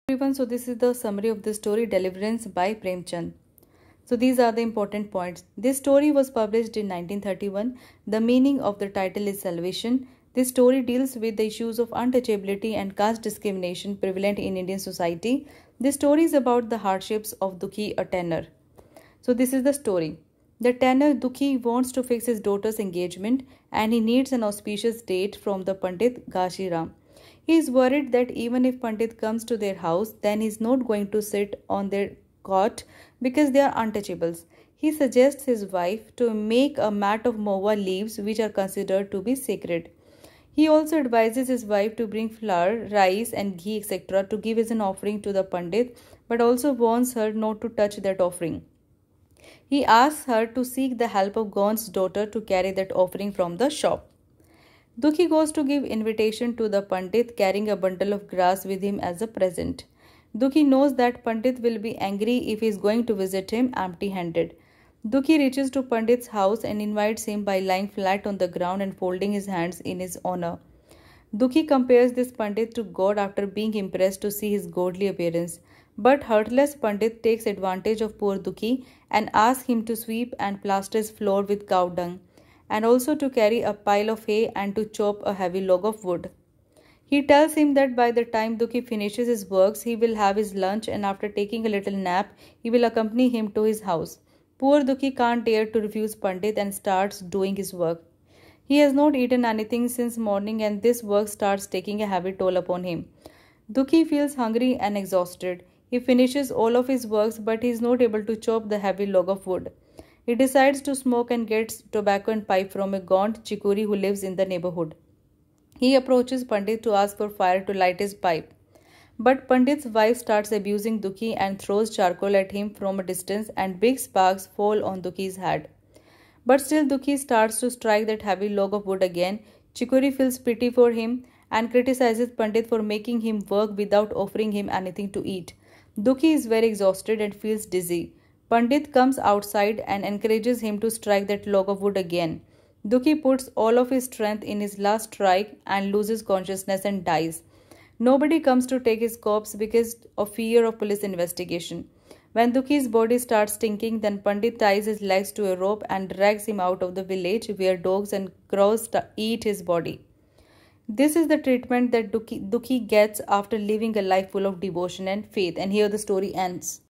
Everyone, so this is the summary of the story Deliverance by Premchand. So these are the important points. This story was published in 1931. The meaning of the title is Salvation. This story deals with the issues of untouchability and caste discrimination prevalent in Indian society. This story is about the hardships of Dukhi, a tanner. So this is the story. The tanner Dukhi wants to fix his daughter's engagement and he needs an auspicious date from the Pandit Ghashiram. He is worried that even if Pandit comes to their house, then he is not going to sit on their cot because they are untouchables. He suggests his wife to make a mat of mohua leaves which are considered to be sacred. He also advises his wife to bring flour, rice and ghee etc. to give as an offering to the Pandit, but also warns her not to touch that offering. He asks her to seek the help of Gaun's daughter to carry that offering from the shop. Dukhi goes to give invitation to the Pandit carrying a bundle of grass with him as a present. Dukhi knows that Pandit will be angry if he is going to visit him empty-handed. Dukhi reaches to Pandit's house and invites him by lying flat on the ground and folding his hands in his honor. Dukhi compares this Pandit to God after being impressed to see his godly appearance. But heartless Pandit takes advantage of poor Dukhi and asks him to sweep and plaster his floor with cow dung, and also to carry a pile of hay and to chop a heavy log of wood. He tells him that by the time Dukhi finishes his works, he will have his lunch and after taking a little nap, he will accompany him to his house. Poor Dukhi can't dare to refuse Pandit and starts doing his work. He has not eaten anything since morning and this work starts taking a heavy toll upon him. Dukhi feels hungry and exhausted. He finishes all of his works but he is not able to chop the heavy log of wood. He decides to smoke and gets tobacco and pipe from a gaunt chikuri who lives in the neighborhood. He approaches Pandit to ask for fire to light his pipe. But Pandit's wife starts abusing Dukhi and throws charcoal at him from a distance and big sparks fall on Dukhi's head. But still Dukhi starts to strike that heavy log of wood again. Chikuri feels pity for him and criticizes Pandit for making him work without offering him anything to eat. Dukhi is very exhausted and feels dizzy. Pandit comes outside and encourages him to strike that log of wood again. Dukhi puts all of his strength in his last strike and loses consciousness and dies. Nobody comes to take his corpse because of fear of police investigation. When Dukhi's body starts stinking, then Pandit ties his legs to a rope and drags him out of the village where dogs and crows eat his body. This is the treatment that Dukhi gets after living a life full of devotion and faith. And here the story ends.